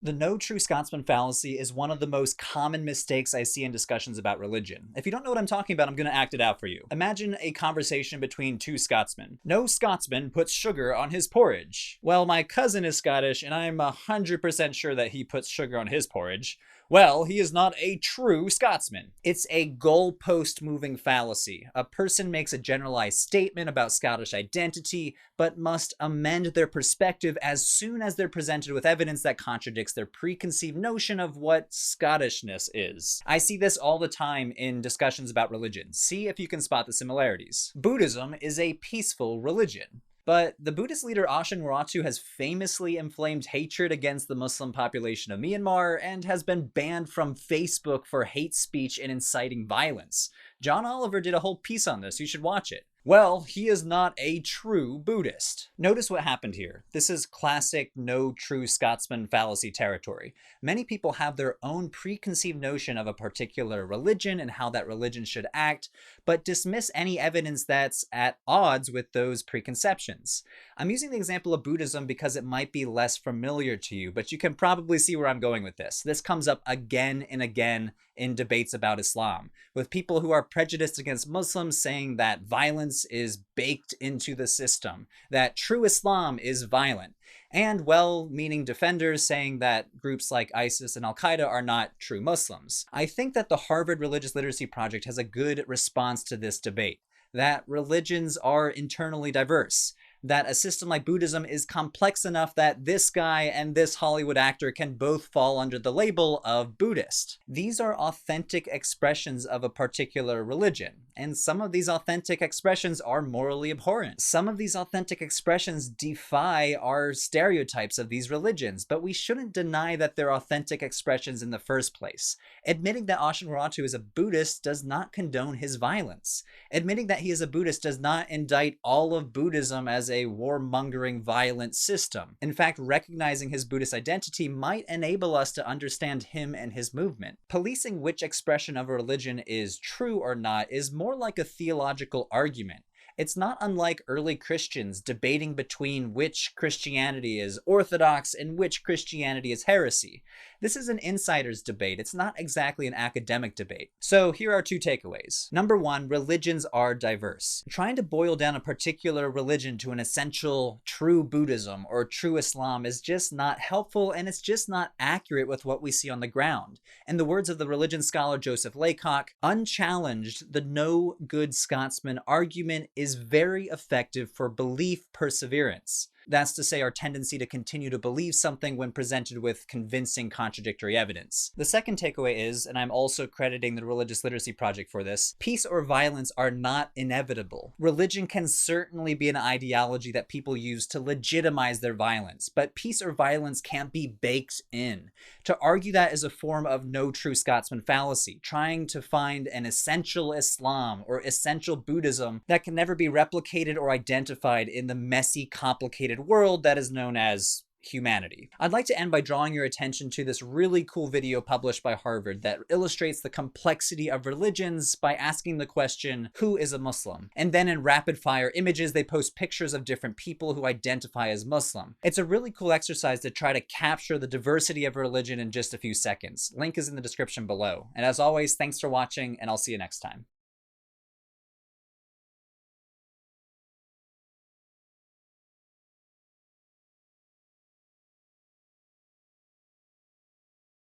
The No True Scotsman Fallacy is one of the most common mistakes I see in discussions about religion. If you don't know what I'm talking about, I'm going to act it out for you. Imagine a conversation between two Scotsmen. No Scotsman puts sugar on his porridge. Well, my cousin is Scottish, and I'm 100% sure that he puts sugar on his porridge. Well, he is not a true Scotsman. It's a goalpost moving fallacy. A person makes a generalized statement about Scottish identity, but must amend their perspective as soon as they're presented with evidence that contradicts their preconceived notion of what Scottishness is. I see this all the time in discussions about religion. See if you can spot the similarities. Buddhism is a peaceful religion. But the Buddhist leader Ashin Waratu has famously inflamed hatred against the Muslim population of Myanmar and has been banned from Facebook for hate speech and inciting violence. John Oliver did a whole piece on this. You should watch it. Well, he is not a true Buddhist. Notice what happened here. This is classic No True Scotsman Fallacy territory. Many people have their own preconceived notion of a particular religion and how that religion should act, but dismiss any evidence that's at odds with those preconceptions. I'm using the example of Buddhism because it might be less familiar to you, but you can probably see where I'm going with this. This comes up again and again in debates about Islam, with people who are prejudiced against Muslims saying that violence is baked into the system, that true Islam is violent, and well-meaning defenders saying that groups like ISIS and Al-Qaeda are not true Muslims. I think that the Harvard Religious Literacy Project has a good response to this debate, that religions are internally diverse, that a system like Buddhism is complex enough that this guy and this Hollywood actor can both fall under the label of Buddhist. These are authentic expressions of a particular religion, and some of these authentic expressions are morally abhorrent. Some of these authentic expressions defy our stereotypes of these religions, but we shouldn't deny that they're authentic expressions in the first place. Admitting that Ashin Waratu is a Buddhist does not condone his violence. Admitting that he is a Buddhist does not indict all of Buddhism as a warmongering, violent system. In fact, recognizing his Buddhist identity might enable us to understand him and his movement. Policing which expression of a religion is true or not is more like a theological argument. It's not unlike early Christians debating between which Christianity is orthodox and which Christianity is heresy. This is an insider's debate. It's not exactly an academic debate. So here are two takeaways. Number one, religions are diverse. Trying to boil down a particular religion to an essential true Buddhism or true Islam is just not helpful, and it's just not accurate with what we see on the ground. In the words of the religion scholar Joseph Laycock, unchallenged, the no good Scotsman argument is very effective for belief perseverance. That's to say, our tendency to continue to believe something when presented with convincing contradictory evidence. The second takeaway is, and I'm also crediting the Religious Literacy Project for this, peace or violence are not inevitable. Religion can certainly be an ideology that people use to legitimize their violence, but peace or violence can't be baked in. To argue that is a form of No True Scotsman Fallacy, trying to find an essential Islam or essential Buddhism that can never be replicated or identified in the messy, complicated world that is known as humanity. I'd like to end by drawing your attention to this really cool video published by Harvard that illustrates the complexity of religions by asking the question, who is a Muslim? And then in rapid fire images, they post pictures of different people who identify as Muslim. It's a really cool exercise to try to capture the diversity of religion in just a few seconds. Link is in the description below. And as always, thanks for watching, and I'll see you next time.